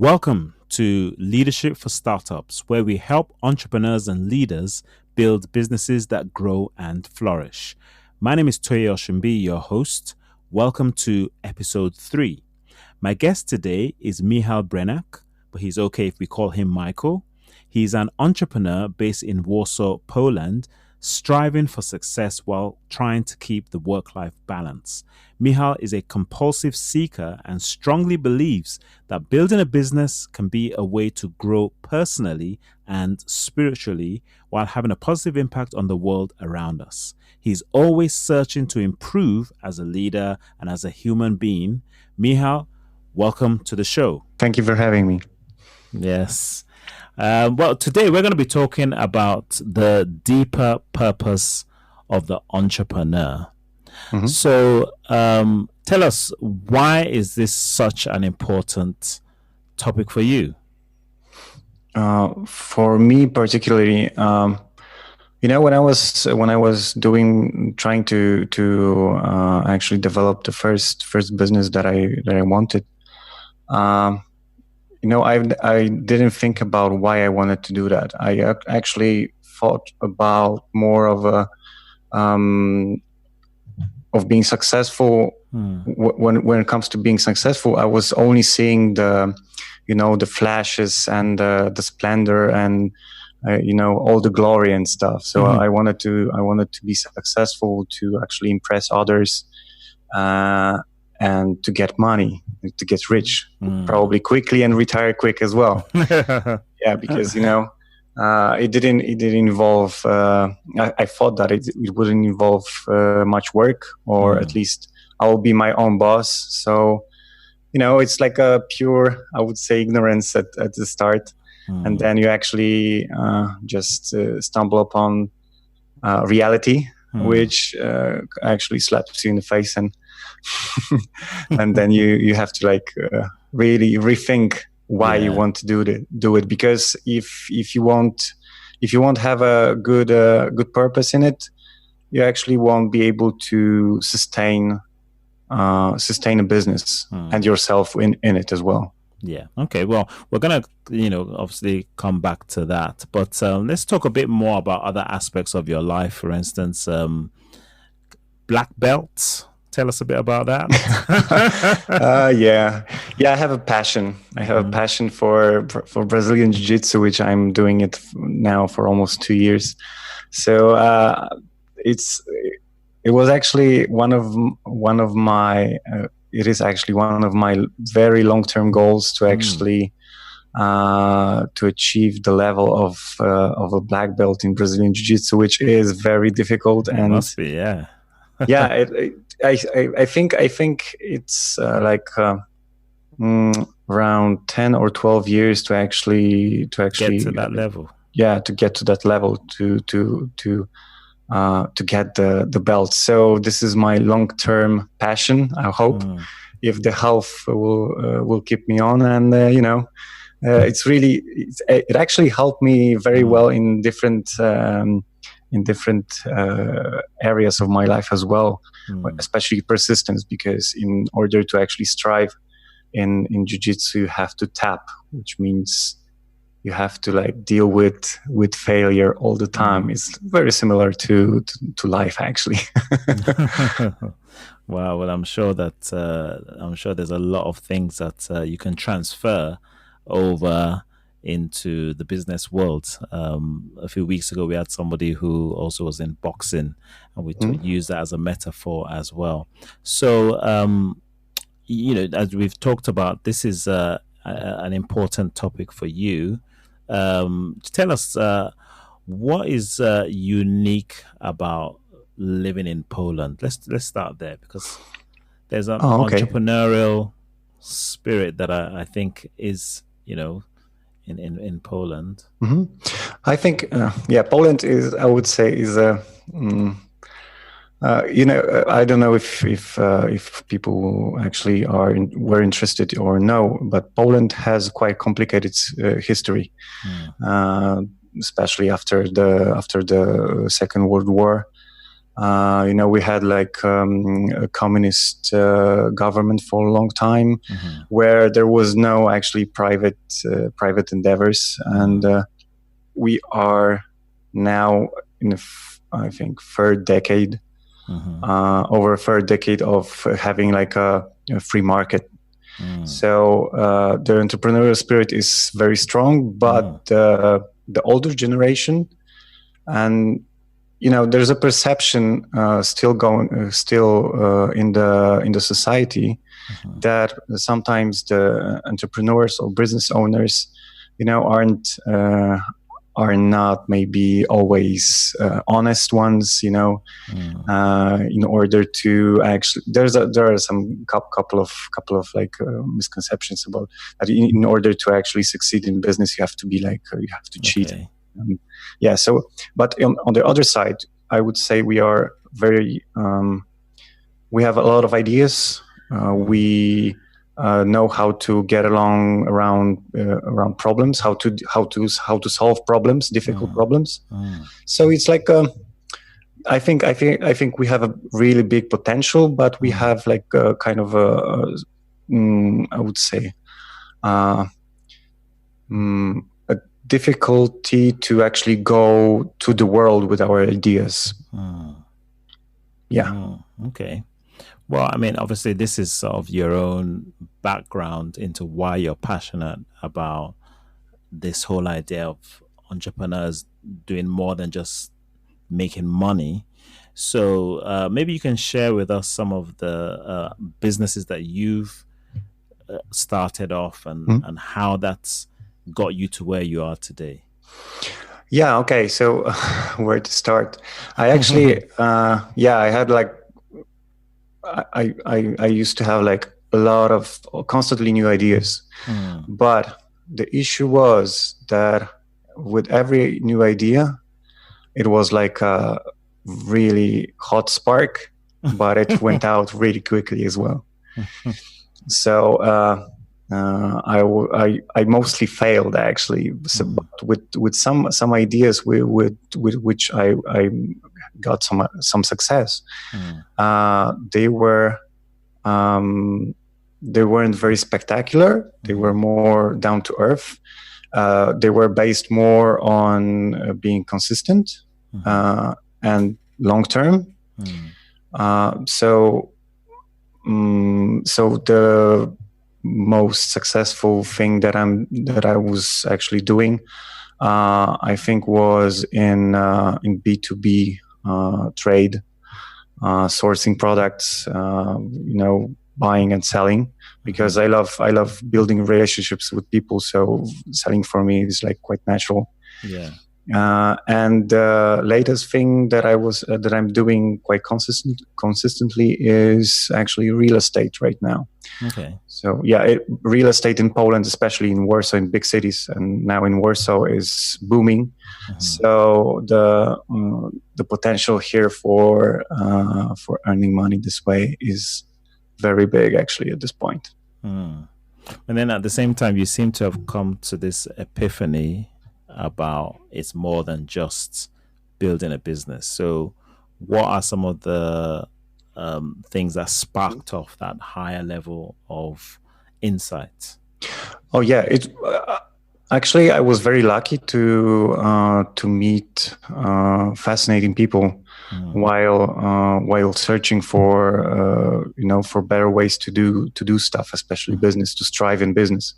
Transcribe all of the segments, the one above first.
Welcome to Leadership for Startups, where we help entrepreneurs and leaders build businesses that grow and flourish. My name is Toye Oshimbi, your host. Welcome to episode 3. My guest today is Michal Brejnak, but he's okay if we call him Michael. He's an entrepreneur based in Warsaw, Poland, striving for success while trying to keep the work-life balance. Michal is a compulsive seeker and strongly believes that building a business can be a way to grow personally and spiritually while having a positive impact on the world around us. He's always searching to improve as a leader and as a human being. Michal, welcome to the show. Thank you for having me. Yes. Well, today we're going to be talking about the deeper purpose of the entrepreneur. Mm-hmm. So tell us, why is this such an important topic for you? For me particularly, when I was trying to actually develop the first business that I wanted, I didn't think about why I wanted to do that. I actually thought about more of being successful. When it comes to being successful, I was only seeing the flashes and the splendor and all the glory and stuff. So I wanted to be successful, to actually impress others, and to get money, to get rich, probably quickly, and retire quick as well. Yeah, because it didn't involve. I thought that it wouldn't involve much work, or at least I will be my own boss. So it's like a pure, I would say, ignorance at the start, and then you actually just stumble upon reality, which actually slaps you in the face, and and then you have to really rethink why you want to do it, because if you won't have a good purpose in it, you actually won't be able to sustain a business and yourself in it as well. Yeah. Okay. Well, we're gonna obviously come back to that, but let's talk a bit more about other aspects of your life. For instance, black belts. Tell us a bit about that. Yeah. I have a passion. I have a passion for Brazilian Jiu-Jitsu, which I'm doing it now for almost 2 years. So it was actually one of my. It is actually one of my very long-term goals to actually to achieve the level of a black belt in Brazilian Jiu-Jitsu, which is very difficult. It must be, yeah. Yeah, I think it's around 10 or 12 years to actually get to that level. Yeah, to get to that level, to get the belt. So this is my long-term passion. I hope if the health will keep me on, and it actually helped me very well in different areas of my life as well, especially persistence, because in order to actually strive in Jiu-Jitsu, you have to tap, which means you have to deal with failure all the time. It's very similar to life, actually. Wow. Well, I'm sure there's a lot of things that you can transfer over into the business world. A few weeks ago, we had somebody who also was in boxing, and we used that as a metaphor as well. So, as we've talked about, this is an important topic for you. Tell us what is unique about living in Poland. Let's start there, because there's an entrepreneurial spirit that I think is in Poland. I think Poland is, I would say, is a I don't know if people actually were interested or no, but Poland has quite complicated history, especially after the Second World War. We had like a communist government for a long time, where there was no actually private endeavors, and we are now in I think third decade, over a third decade of having like a free market. So the entrepreneurial spirit is very strong, but the older generation, and there's a perception still in the society that sometimes the entrepreneurs or business owners, are not maybe always honest ones, in order to actually, there are some couple of like misconceptions about that. In order to actually succeed in business, you have to be like, you have to cheat. Yeah. So, but on the other side, I would say we are very, we have a lot of ideas. We know how to get along around problems, how to solve problems, difficult problems. So it's like, I think we have a really big potential, but we have like a kind of I would say, a difficulty to actually go to the world with our ideas. Yeah. Okay. Well, I mean, obviously, this is sort of your own background into why you're passionate about this whole idea of entrepreneurs doing more than just making money. So maybe you can share with us some of the businesses that you've started off and how that's got you to where you are today. Yeah. Okay. So where to start? I actually, I had like, I used to have like a lot of constantly new ideas, but the issue was that with every new idea, it was like a really hot spark, but it went out really quickly as well. So I mostly failed actually. So, but with some ideas with which I got some success. They weren't very spectacular. They were more down to earth. They were based more on being consistent and long term. So the most successful thing that I was actually doing, I think, was in B2B trade, sourcing products, buying and selling, because I love building relationships with people. So selling for me is like quite natural. Yeah. And the latest thing that I'm doing quite consistently is actually real estate right now. Okay. So yeah, real estate in Poland, especially in Warsaw, in big cities, and now in Warsaw is booming. So the potential here for earning money this way is very big, actually, at this point. And then at the same time, you seem to have come to this epiphany about it's more than just building a business. So what are some of the things that sparked off that higher level of insight? Oh yeah, actually, I was very lucky to meet fascinating people while searching for for better ways to do stuff, especially business, to strive in business.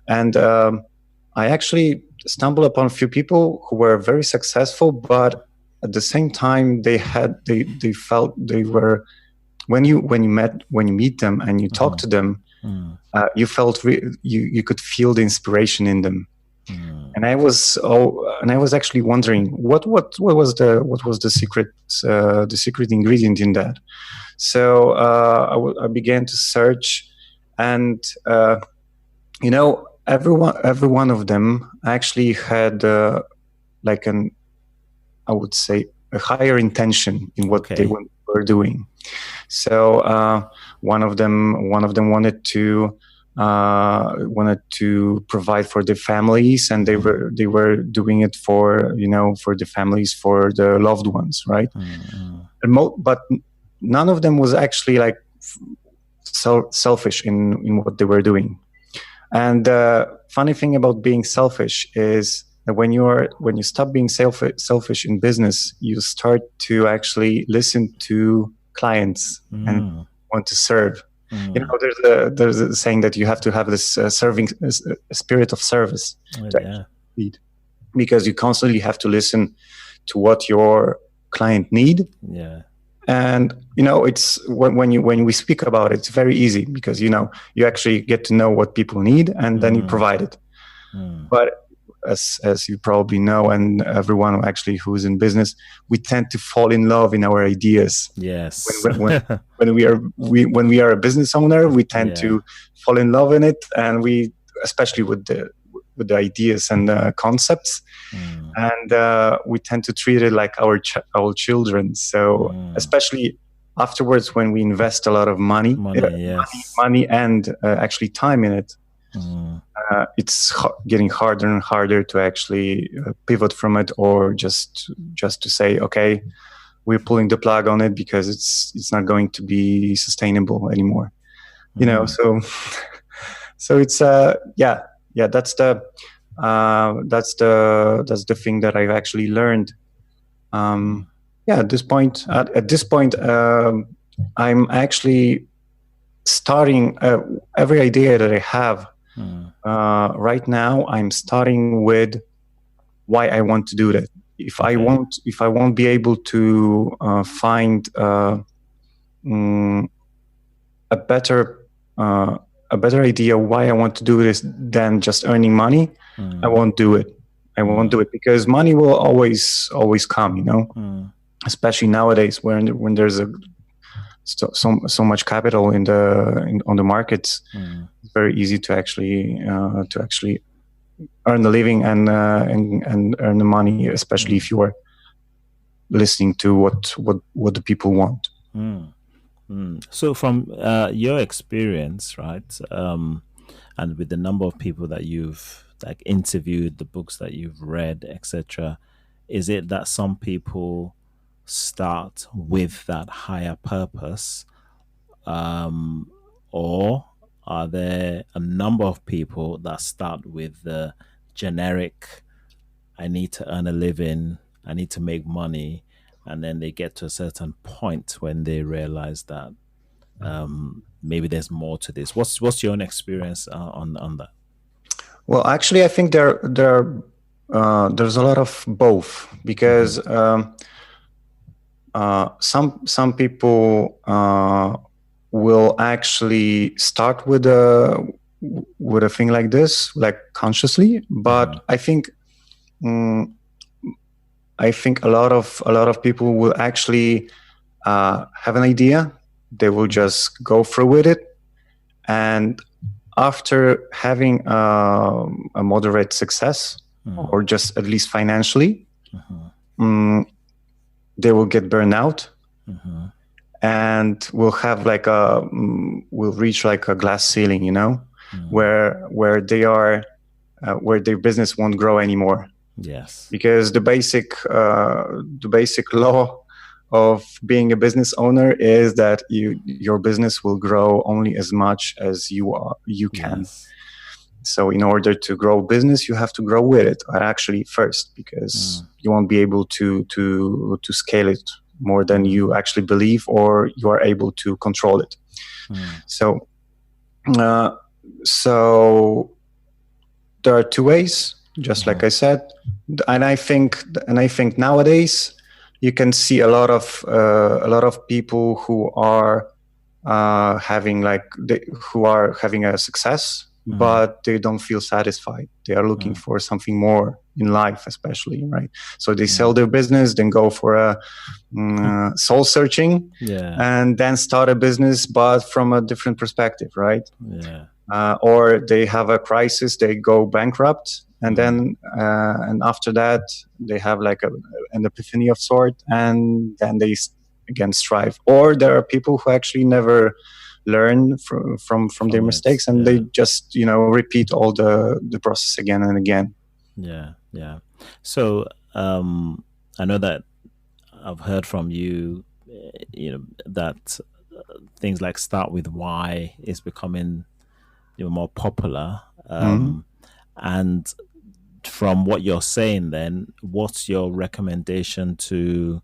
And I actually stumbled upon a few people who were very successful, but at the same time they felt they were, when you meet them and you talk to them, you felt you could feel the inspiration in them. And I was actually wondering what was the secret ingredient in that. So I began to search, and every one of them actually had I would say, a higher intention in what they were doing. So one of them wanted to provide for their families, and they were doing it for the families, for the loved ones, right? But none of them was actually like selfish in what they were doing. And the funny thing about being selfish is that when you stop being selfish in business, you start to actually listen to clients and want to serve. You know, there's a saying that you have to have this serving spirit of service to lead, because you constantly have to listen to what your client need. Yeah. And you know, it's when we speak about it, it's very easy, because you know, you actually get to know what people need, and then you provide it. But as you probably know, and everyone actually who's in business, we tend to fall in love in our ideas. Yes. When we are a business owner, we tend to fall in love in it, and we, especially with the ideas and the concepts, and we tend to treat it like our children. So especially afterwards, when we invest a lot of money and actually time in it, it's getting harder and harder to actually pivot from it, or just to say, okay, we're pulling the plug on it because it's not going to be sustainable anymore. You know, so it's that's the thing that I've actually learned. At this point, I'm actually starting every idea that I have. Right now, I'm starting with why I want to do that. If I won't be able to find a better idea why I want to do this than just earning money, I won't do it. I won't do it, because money will always come, you know, especially nowadays when there's so much capital on the markets. It's very easy to actually earn a living and earn the money, especially if you are listening to what the people want. So from your experience, right, and with the number of people that you've like interviewed, the books that you've read, etc., is it that some people start with that higher purpose, or are there a number of people that start with the generic, I need to earn a living, I need to make money, and then they get to a certain point when they realize that maybe there's more to this? What's your own experience on that? Well, actually, I think there's a lot of both, because some people will actually start with a thing like this, like consciously. But I think a lot of people will actually have an idea. They will just go through with it, and after having a moderate success, or just at least financially, they will get burned out, and will have like will reach like a glass ceiling, you know, where they are, where their business won't grow anymore. Yes, because the basic law of being a business owner is that your business will grow only as much as you can. Yes. So in order to grow business, you have to grow with it, actually, first, because you won't be able to scale it more than you actually believe, or you are able to control it. So there are two ways, just like I said, and I think nowadays you can see a lot of people who are having a success, but they don't feel satisfied. They are looking for something more in life, especially, right? So they sell their business, then go for a soul searching, and then start a business, but from a different perspective, right? Or they have a crisis, they go bankrupt, and then and after that they have like an epiphany of sort, and then they again strive. Or there are people who actually never learn from their mistakes, and they just repeat all the process again and again. So I know that I've heard from you that things like Start With Why is becoming more popular. And from what you're saying, then, what's your recommendation to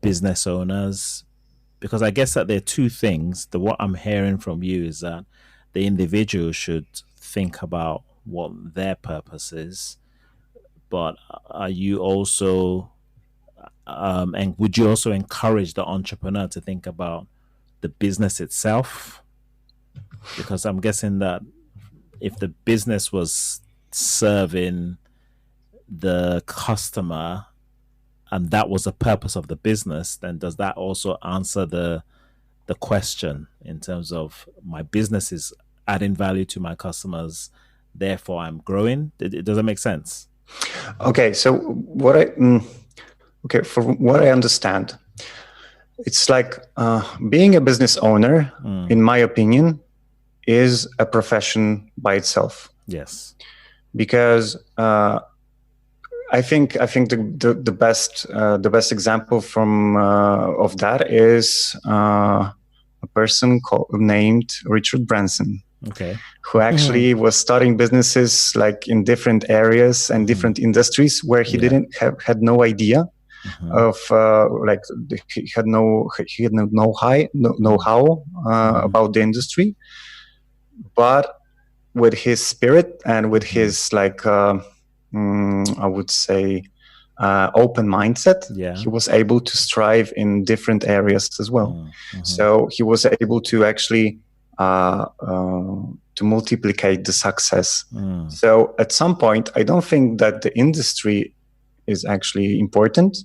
business owners? Because I guess that there are two things. What I'm hearing from you is that the individual should think about what their purpose is, but are you also and would you also encourage the entrepreneur to think about the business itself? Because I'm guessing that if the business was serving the customer and that was the purpose of the business, then does that also answer the question in terms of my business is adding value to my customers, therefore I'm growing? Does that make sense? Okay, so from what I understand, it's like being a business owner, in my opinion, is a profession by itself. Yes, because I think the best example of that is a person named Richard Branson. Okay. Who actually was starting businesses like in different areas and different industries where he had no idea of like he had no know-how about the industry, but with his spirit and with his like I would say open mindset, he was able to strive in different areas as well. So he was able to actually to multiplicate the success. So at some point, I don't think that the industry is actually important.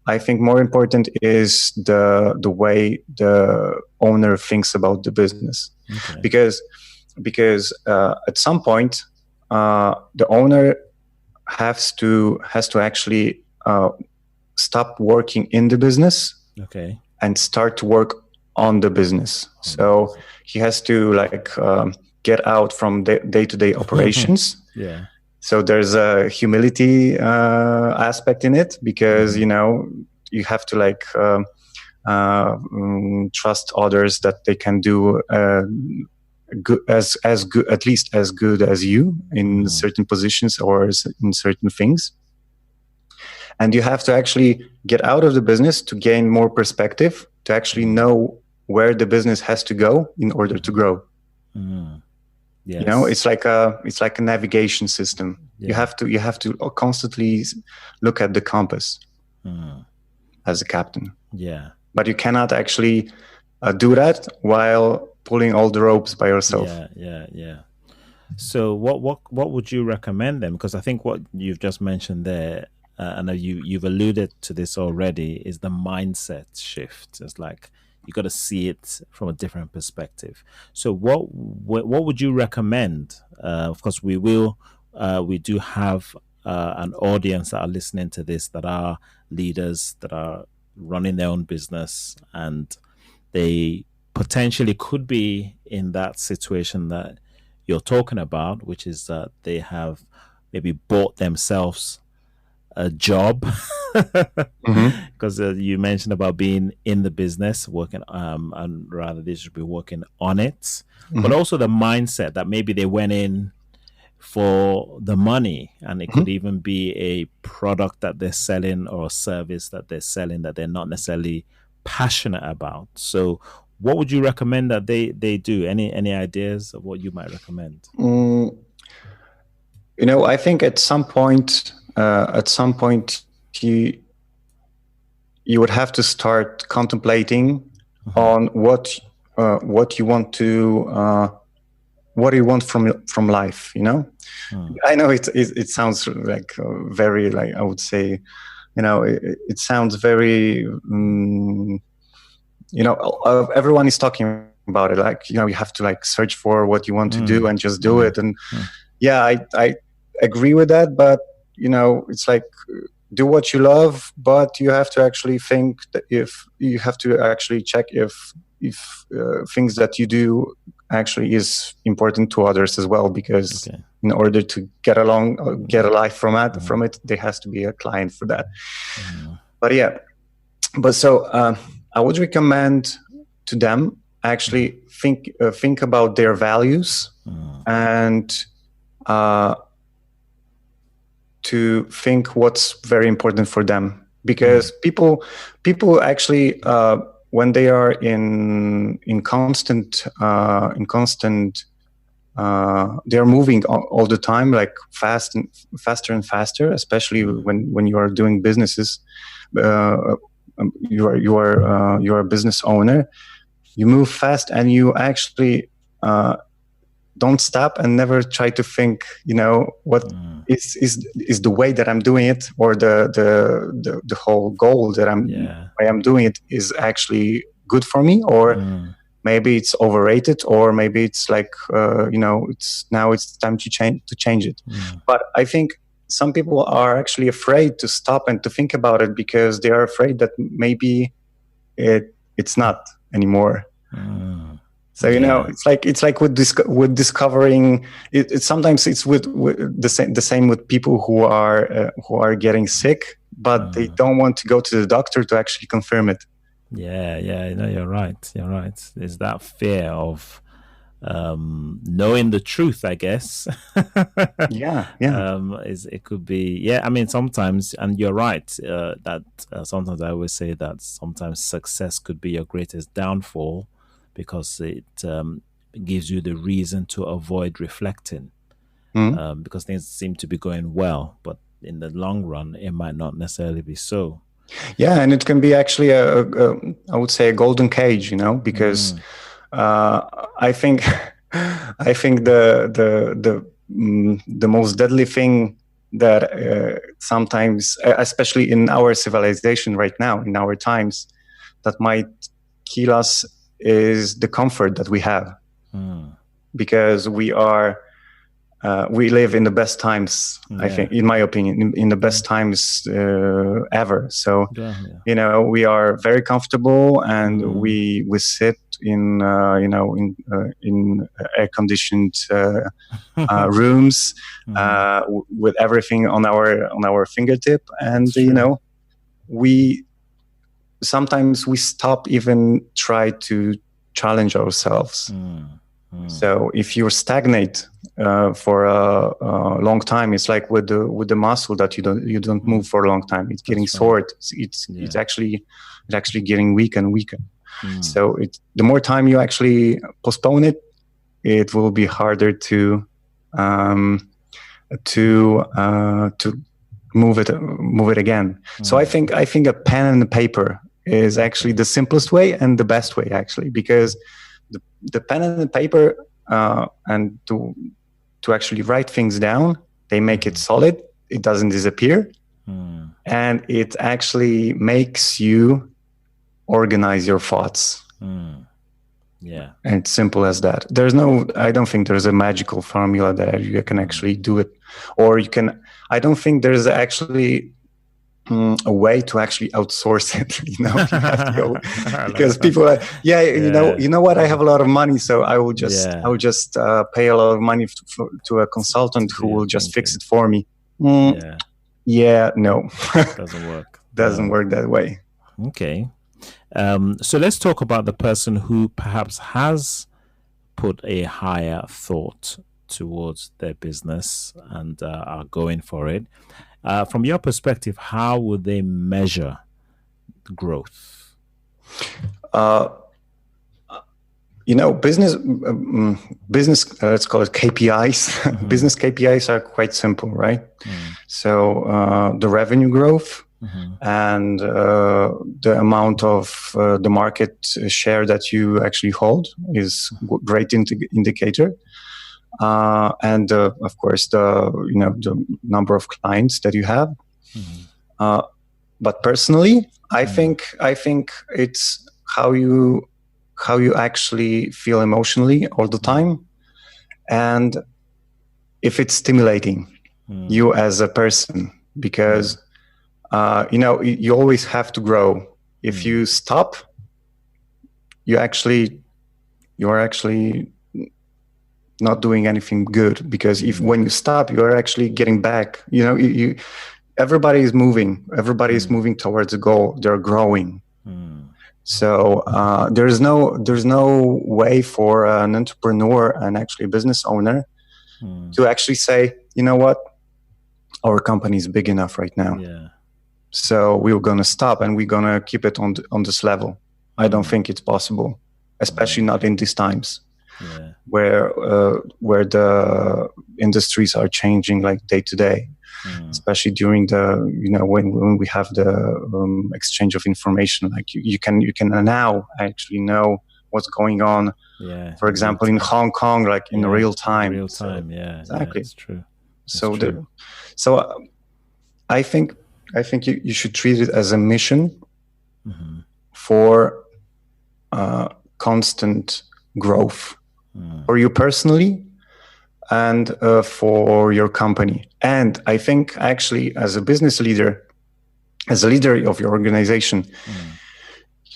I think more important is the way the owner thinks about the business. Because at some point the owner has to actually stop working in the business and start to work on the business. So he has to like get out from day-to-day operations. So there's a humility aspect in it, because you have to like trust others that they can do good, as good, at least as good as you in certain positions or in certain things. And you have to actually get out of the business to gain more perspective, to actually know where the business has to go in order to grow. Yes. It's like a navigation system. You have to constantly look at the compass as a captain. But you cannot actually do that while pulling all the ropes by yourself. So what would you recommend then? Because I think what you've just mentioned there, I know you've alluded to this already, is the mindset shift. It's like you got to see it from a different perspective. So what would you recommend? Of course, we do have an audience that are listening to this that are leaders that are running their own business, and they potentially could be in that situation that you're talking about, which is that they have maybe bought themselves a job, because you mentioned about being in the business, working, and rather they should be working on it, but also the mindset that maybe they went in for the money, and it could even be a product that they're selling or a service that they're selling that they're not necessarily passionate about. So what would you recommend that they do? Any ideas of what you might recommend? I think at some point you would have to start contemplating on what you want to what do you want from life. I know it sounds like very, like, I would say, it sounds very everyone is talking about it, like, you have to like search for what you want to do and just do it. And I agree with that, but it's like, do what you love, but you have to actually think that if you have to actually check if things that you do actually is important to others as well, because in order to get along or get a life from it, there has to be a client for that. But so I would recommend to them actually think about their values and to think what's very important for them, because people actually when they are in constant they are moving all the time, like faster and faster, especially when you are doing businesses. You are a business owner. You move fast, and you actually don't stop and never try to think, what is the way that I'm doing it, or the whole goal that I am doing it is actually good for me, or maybe it's overrated, or maybe it's like it's time to change it. But I think some people are actually afraid to stop and to think about it, because they are afraid that maybe it's not anymore. So it's like with discovering it. Sometimes it's with the same with people who are getting sick, but they don't want to go to the doctor to actually confirm it. Yeah, you're right. There's that fear of knowing the truth, I guess. Yeah. It could be, I mean, sometimes, and you're right, that sometimes I always say that sometimes success could be your greatest downfall, because it gives you the reason to avoid reflecting, because things seem to be going well, but in the long run, it might not necessarily be so. Yeah, and it can be actually I would say a golden cage, because I think the most deadly thing that sometimes, especially in our civilization right now, in our times, that might kill us is the comfort that we have, because we live in the best times. I think, in my opinion, in the best times ever. So, we are very comfortable, and we sit in air-conditioned rooms with everything on our fingertip, and we sometimes we stop even try to challenge ourselves. So if you stagnate for a long time, it's like with the muscle that you don't move for a long time. It's getting sore. It's actually getting weaker and weaker. So the more time you actually postpone it, it will be harder to move it again. So I think a pen and a paper is actually the simplest way and the best way, actually, because the pen and the paper and to actually write things down, they make it solid. It doesn't disappear, and it actually makes you organize your thoughts. Yeah, and it's simple as that. I don't think there's a magical formula that you can actually do it, or you can. I don't think there's actually a way to actually outsource it. You have to go, because people are, you know what? I have a lot of money, so I will just pay a lot of money to a consultant who will just fix it for me. No, doesn't work. Doesn't work that way. Okay. So let's talk about the person who perhaps has put a higher thought towards their business and are going for it. From your perspective, how would they measure growth? Business, let's call it KPIs. Business KPIs are quite simple, right? So the revenue growth, and the amount of the market share that you actually hold is a great indicator. And of course the number of clients that you have. But personally, I think it's how you actually feel emotionally all the time, and if it's stimulating you as a person, because you always have to grow. If you stop, you're actually not doing anything good, because when you stop, you are actually getting back. Everybody is moving. Everybody is moving towards a goal. They're growing. So there's no way for an entrepreneur and actually a business owner to actually say, you know what, our company is big enough right now. Yeah. So we're going to stop and we're going to keep it on this level. I don't think it's possible, especially not in these times. Yeah. Where the industries are changing like day to day, especially during the, you know, when we have the exchange of information, like you can now actually know what's going on. Yeah. For example, in Hong Kong, like in real time. Real time. So, yeah. Exactly. It's true. So I think you should treat it as a mission for constant growth for you personally and for your company. And I think actually as a business leader, as a leader of your organization,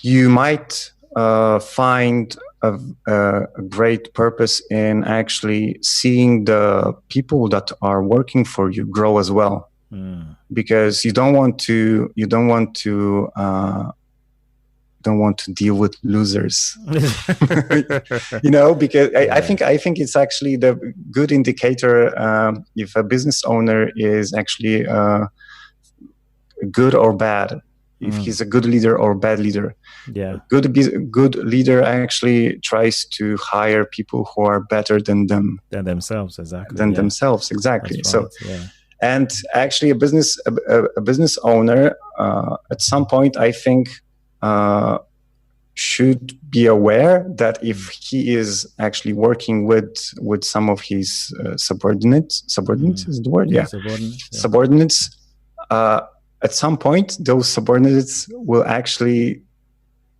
you might find a great purpose in actually seeing the people that are working for you grow as well. Because you don't want to deal with losers. You know, because I think it's actually the good indicator if a business owner is actually good or bad, if he's a good leader or bad leader. Yeah. Good leader actually tries to hire people who are better than them. Than themselves, exactly. Themselves, exactly. That's so right, yeah. And actually a business owner at some point, I think, should be aware that if he is actually working with some of his subordinates is the word? Yeah. Subordinates, at some point, those subordinates will actually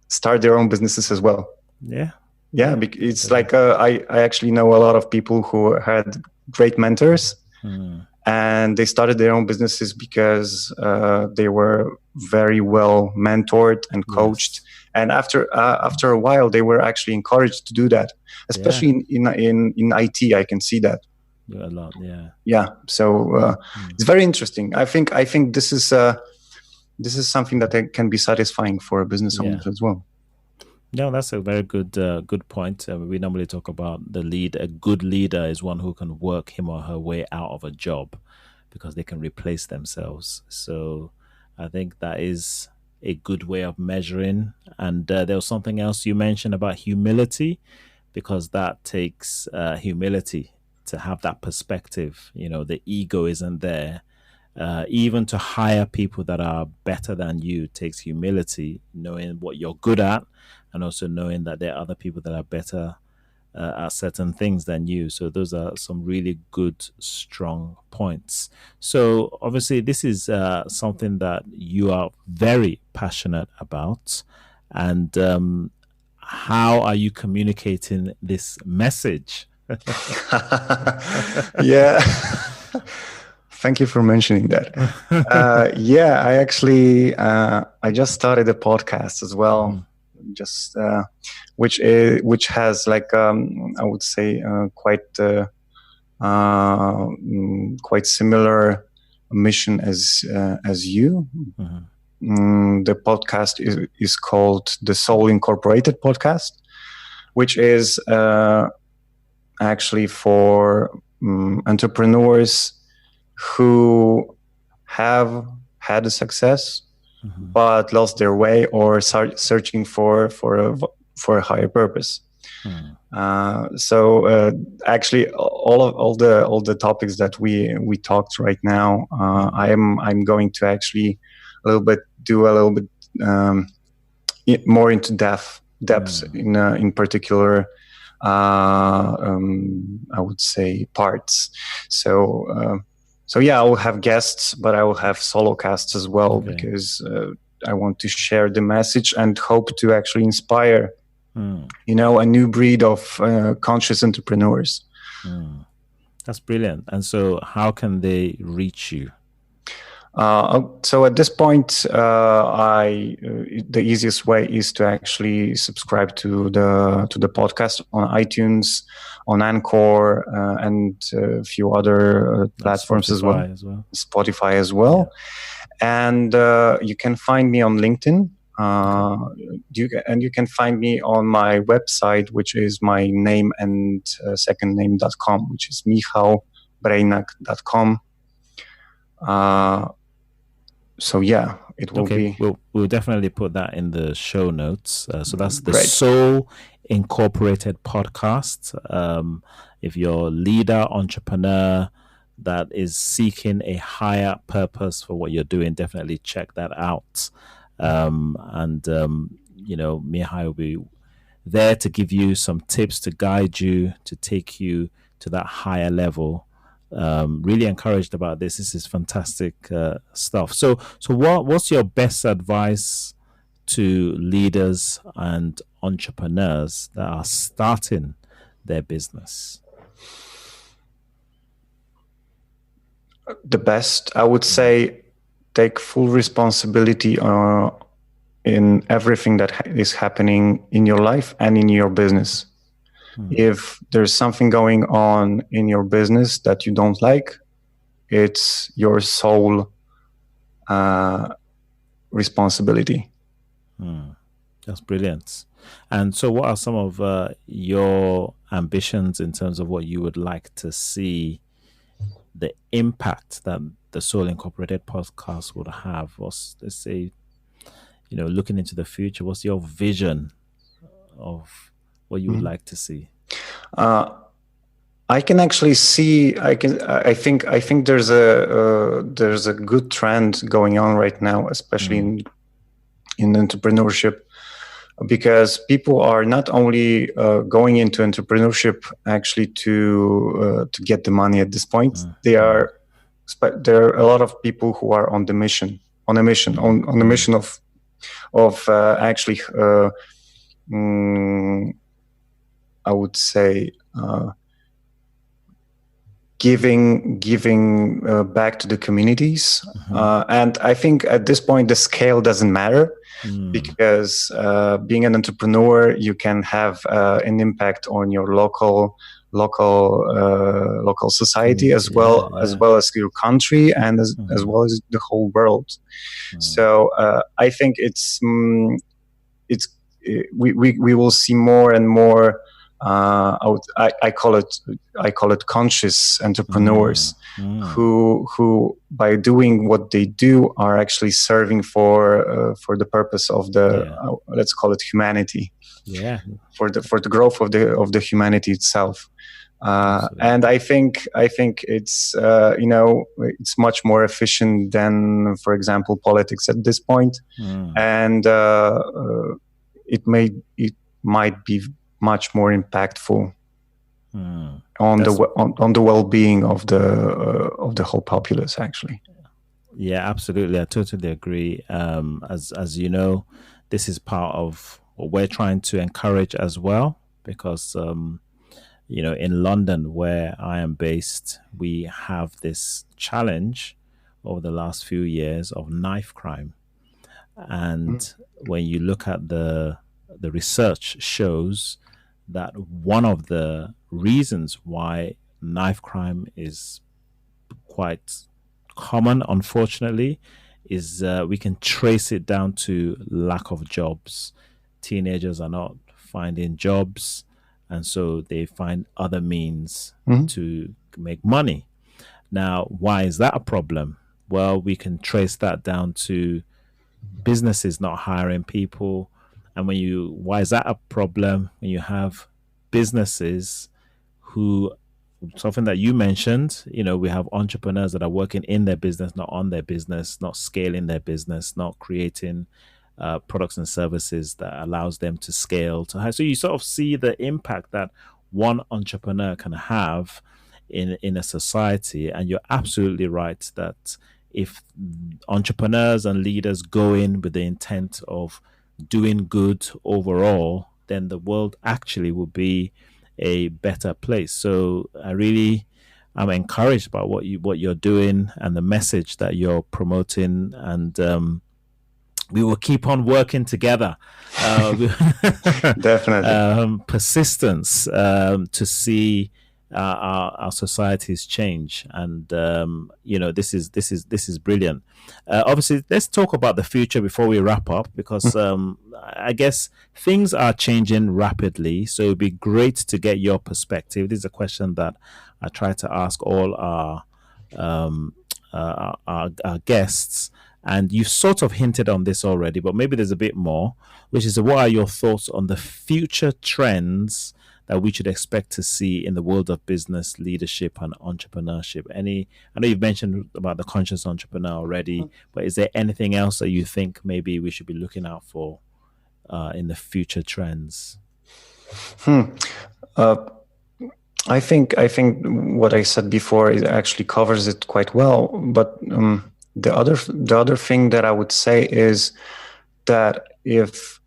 start their own businesses as well. Yeah. Yeah, it's like I actually know a lot of people who had great mentors, and they started their own businesses because they were very well mentored and coached. Yes. And after a while, they were actually encouraged to do that, especially in IT. I can see that a lot. Yeah. Yeah. So it's very interesting. I think this is something that can be satisfying for a business owner as well. No, that's a very good point. We normally talk about the lead. A good leader is one who can work him or her way out of a job because they can replace themselves. So I think that is a good way of measuring. And there was something else you mentioned about humility, because that takes humility to have that perspective. You know, the ego isn't there. Even to hire people that are better than you takes humility, knowing what you're good at, and also knowing that there are other people that are better at certain things than you. So those are some really good, strong points. So obviously this is something that you are very passionate about. And how are you communicating this message? Yeah. Thank you for mentioning that. I actually I just started a podcast as well, just which has like I would say quite similar mission as you. The podcast is called the Soul Incorporated podcast, which is actually for entrepreneurs who have had a success but lost their way or start searching for a higher purpose. So actually all the topics that we talked right now, I'm going to actually do a little bit more into depths in particular I would say parts. So yeah, I will have guests, but I will have solo casts as well, because I want to share the message and hope to actually inspire, a new breed of conscious entrepreneurs. That's brilliant. And so how can they reach you? So at this point, the easiest way is to actually subscribe to the podcast on iTunes, on Anchor, and a few other platforms as well. Spotify as well. Yeah. And you can find me on LinkedIn. You can find me on my website, which is my name and second name.com, which is michalbrejnak.com. So yeah, it will be. We'll definitely put that in the show notes. So that's the Great. Soul Incorporated podcast. If you're a leader, entrepreneur that is seeking a higher purpose for what you're doing, definitely check that out. Mihai will be there to give you some tips to guide you, to take you to that higher level. Really encouraged about this. This is fantastic stuff. So what's your best advice to leaders and entrepreneurs that are starting their business? The best, I would say, take full responsibility in everything that is happening in your life and in your business. If there's something going on in your business that you don't like, it's your sole responsibility. That's brilliant. And so what are some of your ambitions in terms of what you would like to see the impact that the Soul Incorporated podcast would have? Let's say, looking into the future, what's your vision of what you would like to see? I can actually see. I think there's a good trend going on right now, especially in entrepreneurship, because people are not only going into entrepreneurship actually to get the money at this point. There are a lot of people who are on the mission, on the mission of actually. I would say giving back to the communities, and I think at this point the scale doesn't matter, because being an entrepreneur, you can have an impact on your local society as well as your country, and as well as the whole world. So I think we will see more and more. I call it conscious entrepreneurs who by doing what they do are actually serving for the purpose of the let's call it humanity. For the growth of the humanity itself. And I think it's it's much more efficient than, for example, politics at this point, and it might be much more impactful on the well-being of the whole populace, actually. Yeah, absolutely. I totally agree. As you know, this is part of what we're trying to encourage as well, because in London, where I am based, we have this challenge over the last few years of knife crime. And when you look at the research shows that one of the reasons why knife crime is quite common, unfortunately, is we can trace it down to lack of jobs. Teenagers are not finding jobs, and so they find other means to make money. Now, why is that a problem? Well, we can trace that down to businesses not hiring people. And why is that a problem? When you have businesses who, something that you mentioned, we have entrepreneurs that are working in their business, not on their business, not scaling their business, not creating products and services that allows them to scale to high. So you sort of see the impact that one entrepreneur can have in a society. And you're absolutely right that if entrepreneurs and leaders go in with the intent of doing good overall, then the world actually will be a better place. So I'm encouraged by what you're doing and the message that you're promoting, and we will keep on working together. Definitely. Persistence to see our societies change. And this is brilliant. Obviously, let's talk about the future before we wrap up, because I guess things are changing rapidly. So it'd be great to get your perspective. This is a question that I try to ask all our guests, and you've sort of hinted on this already, but maybe there's a bit more, which is, what are your thoughts on the future trends that we should expect to see in the world of business, leadership, and entrepreneurship? I know you've mentioned about the conscious entrepreneur already, but is there anything else that you think maybe we should be looking out for in the future trends? I think what I said before, it actually covers it quite well. But the other thing that I would say is that if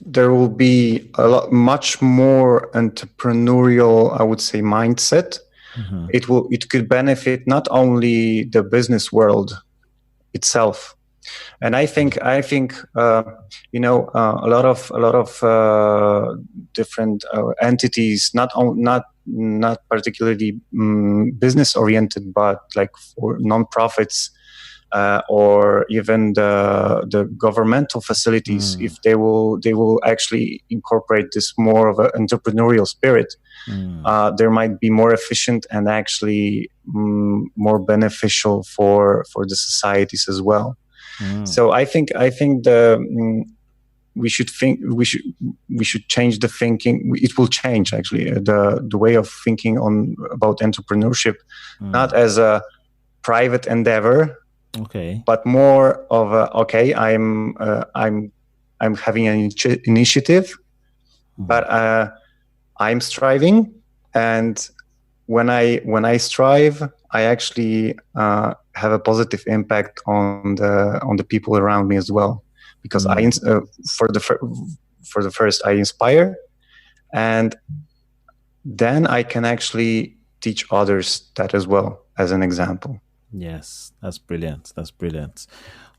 there will be much more entrepreneurial, I would say, mindset, it could benefit not only the business world itself. And I think a lot of different entities, not particularly business oriented, but like for nonprofits or even the governmental facilities, if they will actually incorporate this more of an entrepreneurial spirit, there might be more efficient and actually more beneficial for the societies as well. So I think we should change the thinking. It will change actually the way of thinking about entrepreneurship, not as a private endeavor, but more of I'm having an initiative, but I'm striving, and when I strive, I actually have a positive impact on the people around me as well, because for the first I inspire, and then I can actually teach others that as well, as an example. Yes, that's brilliant. That's brilliant.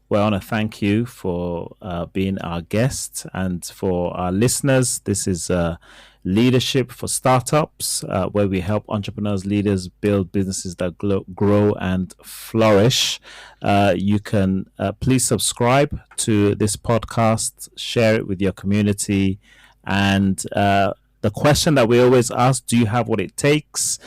Well, I want to thank you for being our guest, and for our listeners. This is Leadership for Startups, where we help entrepreneurs, leaders build businesses that grow and flourish. You can please subscribe to this podcast, share it with your community, and the question that we always ask: do you have what it takes?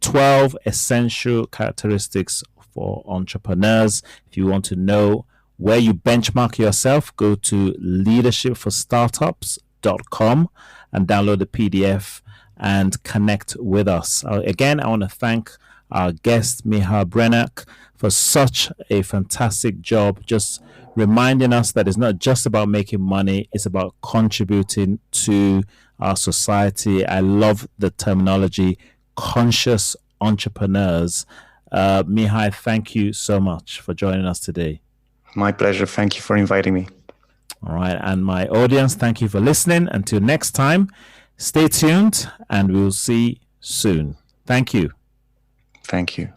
12 essential characteristics for entrepreneurs. If you want to know where you benchmark yourself, go to leadershipforstartups.com and download the PDF and connect with us. Again, I want to thank our guest, Michal Brejnak, for such a fantastic job, just reminding us that it's not just about making money, it's about contributing to our society. I love the terminology, conscious entrepreneurs. Michal, thank you so much for joining us today. My pleasure. Thank you for inviting me. All right. And my audience, thank you for listening. Until next time, stay tuned and we'll see soon. Thank you. Thank you.